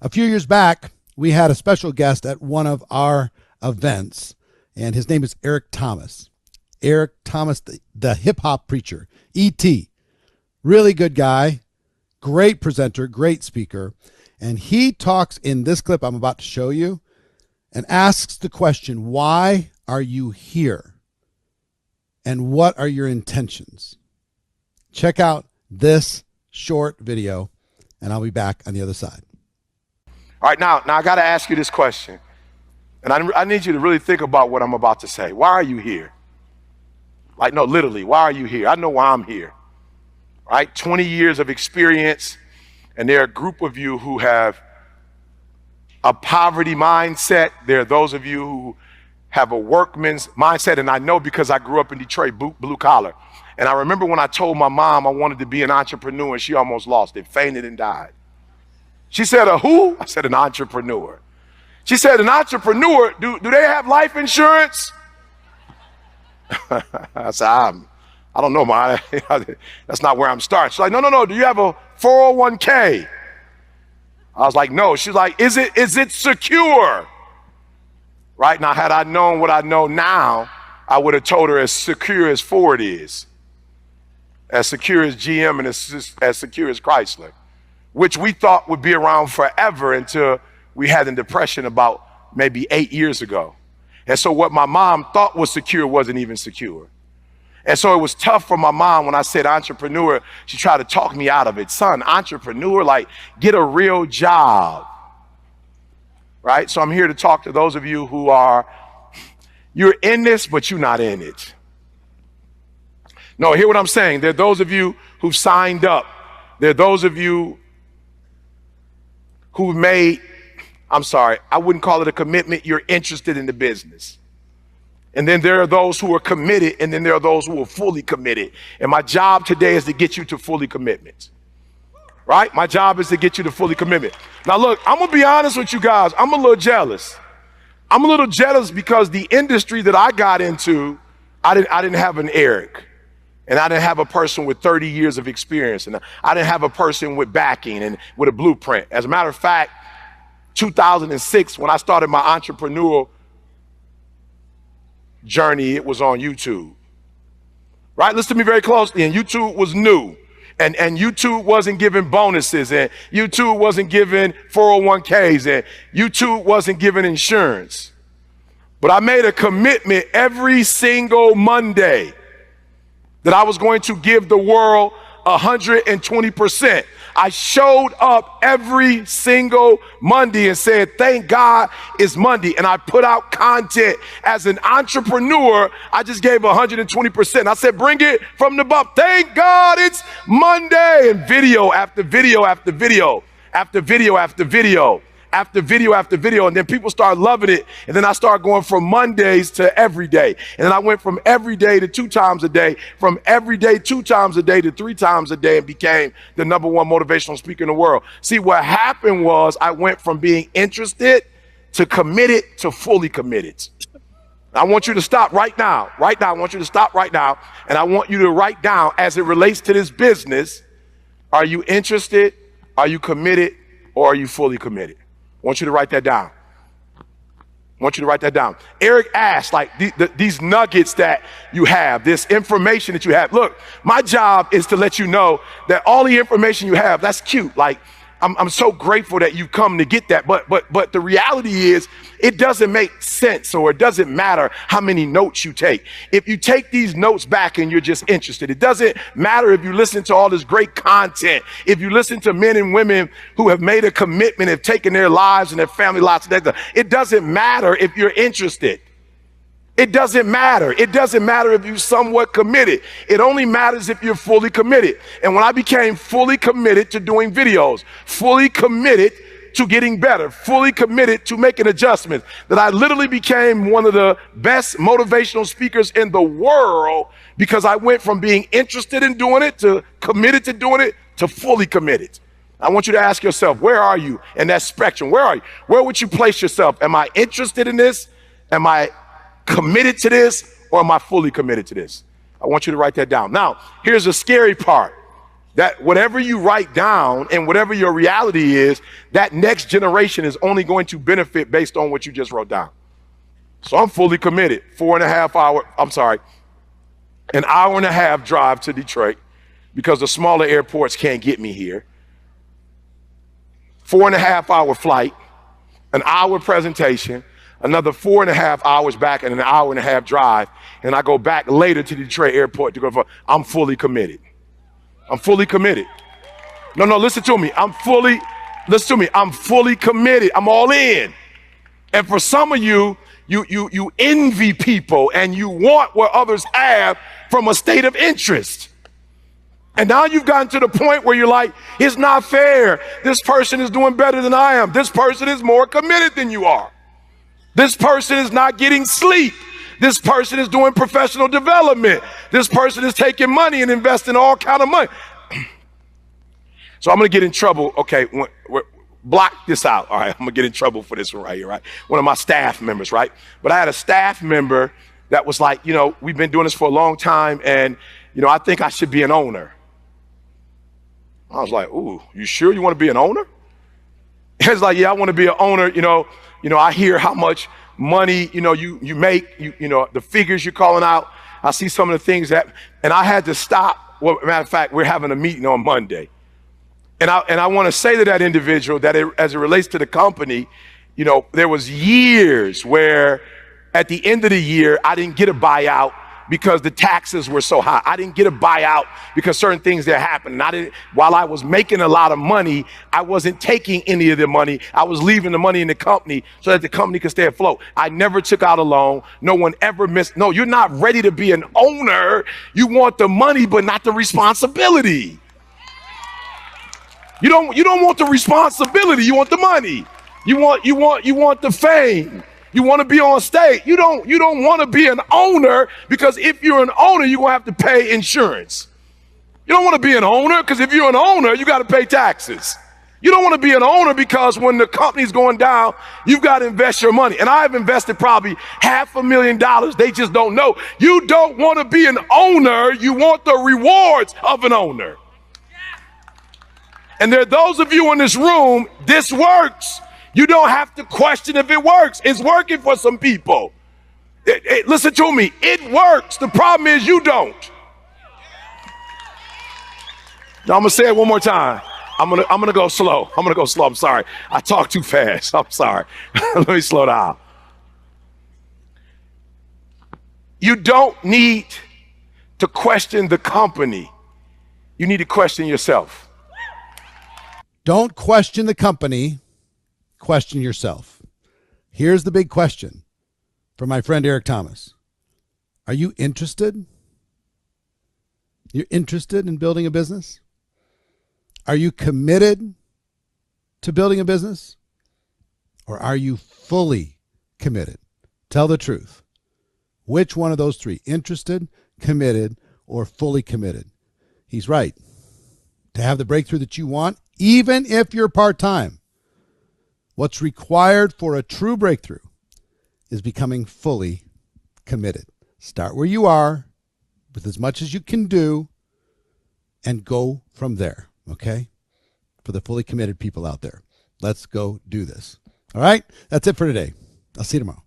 A few years back, we had a special guest at one of our events, and his name is Eric Thomas. Eric Thomas, the hip-hop preacher, E.T. Really good guy, great presenter, great speaker. And he talks in this clip I'm about to show you and asks the question, why are you here? And what are your intentions? Check out this short video, and I'll be back on the other side. All right, now I got to ask you this question. And I need you to really think about what I'm about to say. Why are you here? Like, no, literally, why are you here? I know why I'm here. Right? 20 years of experience, and there are a group of you who have a poverty mindset. There are those of you who have a workman's mindset, and I know because I grew up in Detroit, blue collar. And I remember when I told my mom I wanted to be an entrepreneur, and she almost lost it, fainted and died. She said, a who? I said, an entrepreneur. She said, an entrepreneur, do they have life insurance? I said, I don't know, Ma. That's not where I'm starting. She's like, no. Do you have a 401k? I was like, no. She's like, is it secure? Right now, had I known what I know now, I would have told her as secure as Ford is, as secure as GM, and as secure as Chrysler, which we thought would be around forever until we had a depression about maybe 8 years ago. And so what my mom thought was secure wasn't even secure. And so it was tough for my mom when I said entrepreneur. She tried to talk me out of it. Son, entrepreneur, like, get a real job. Right? So I'm here to talk to those of you who you're in this, but you're not in it. No, hear what I'm saying. There are those of you who've signed up. There are those of you who've made, I wouldn't call it a commitment. You're interested in the business. And then there are those who are committed, and then there are those who are fully committed. And my job today is to get you to fully commitment. Right? My job is to get you to fully commitment. Now look, I'm gonna be honest with you guys. I'm a little jealous. I'm a little jealous because the industry that I got into, I didn't have an Eric. And I didn't have a person with 30 years of experience. And I didn't have a person with backing and with a blueprint. As a matter of fact, 2006, when I started my entrepreneurial journey, it was on YouTube. Right? Listen to me very closely. And YouTube was new. And YouTube wasn't giving bonuses. And YouTube wasn't giving 401ks. And YouTube wasn't giving insurance. But I made a commitment every single Monday that I was going to give the world 120%. I showed up every single Monday and said, thank God it's Monday. And I put out content as an entrepreneur. I just gave 120%. I said, bring it from the bump. Thank God it's Monday. And video after video after video after video after video after video after video. And then people started loving it. And then I started going from Mondays to every day. And then I went from every day to 2 times a day, from every day 2 times a day to 3 times a day, and became the #1 motivational speaker in the world. See, what happened was I went from being interested to committed to fully committed. I want you to stop right now. Right now, I want you to stop right now. And I want you to write down, as it relates to this business, are you interested, are you committed, or are you fully committed? I want you to write that down. I want you to write that down. Eric asked, like, these nuggets that you have, this information that you have. Look, my job is to let you know that all the information you have, that's cute. Like, I'm so grateful that you come to get that. But the reality is, it doesn't make sense, or it doesn't matter how many notes you take. If you take these notes back and you're just interested, it doesn't matter if you listen to all this great content. If you listen to men and women who have made a commitment, have taken their lives and their family lives, it doesn't matter if you're interested. It doesn't matter. It doesn't matter if you're somewhat committed. It only matters if you're fully committed. And when I became fully committed to doing videos, fully committed to getting better, fully committed to making adjustments, that I literally became one of the best motivational speakers in the world, because I went from being interested in doing it to committed to doing it to fully committed. I want you to ask yourself, where are you in that spectrum? Where are you? Where would you place yourself? Am I interested in this? Am I committed to this, or am I fully committed to this? I want you to write that down. Now, here's the scary part. That whatever you write down and whatever your reality is, that next generation is only going to benefit based on what you just wrote down. So I'm fully committed. An hour and a half drive to Detroit because the smaller airports can't get me here. 4.5 hour flight, an hour presentation, another 4.5 hours back and an hour and a half drive. And I go back later to the Detroit airport to go for, I'm fully committed. I'm fully committed. No, listen to me. I'm fully committed. I'm all in. And for some of you, you envy people and you want what others have from a state of interest. And now you've gotten to the point where you're like, it's not fair. This person is doing better than I am. This person is more committed than you are. This person is not getting sleep. This person is doing professional development. This person is taking money and investing all kind of money. So I'm going to get in trouble. Okay, block this out. All right, I'm going to get in trouble for this one right here, right? One of my staff members, right? But I had a staff member that was like, we've been doing this for a long time, and, I think I should be an owner. I was like, ooh, you sure you want to be an owner? It's like, yeah, I want to be an owner. I hear how much money, you make, the figures you're calling out. I see some of the things and I had to stop. Well, matter of fact, we're having a meeting on Monday. And I want to say to that individual that as it relates to the company, there was years where at the end of the year, I didn't get a buyout because the taxes were so high. I didn't get a buyout because certain things that happened. While I was making a lot of money, I wasn't taking any of the money. I was leaving the money in the company so that the company could stay afloat. I never took out a loan. No one ever missed. No, you're not ready to be an owner. You want the money, but not the responsibility. You don't want the responsibility. You want the money. You want the fame. You want to be on stage. You don't want to be an owner, because if you're an owner, you're going to have to pay insurance. You don't want to be an owner because if you're an owner, you got to pay taxes. You don't want to be an owner because when the company's going down, you've got to invest your money. And I've invested probably $500,000. They just don't know. You don't want to be an owner. You want the rewards of an owner. And there are those of you in this room, this works. You don't have to question if it works. It's working for some people. Listen to me. It works. The problem is you don't. Now I'm going to say it one more time. I'm gonna go slow. I'm sorry. I talk too fast. I'm sorry. Let me slow down. You don't need to question the company. You need to question yourself. Don't question the company, question yourself. Here's the big question from my friend Eric Thomas. Are you interested? You're interested in building a business? Are you committed to building a business? Or are you fully committed? Tell the truth. Which one of those three? Interested, committed, or fully committed? He's right. To have the breakthrough that you want, even if you're part-time, what's required for a true breakthrough is becoming fully committed. Start where you are with as much as you can do and go from there, okay? For the fully committed people out there, let's go do this. All right? That's it for today. I'll see you tomorrow.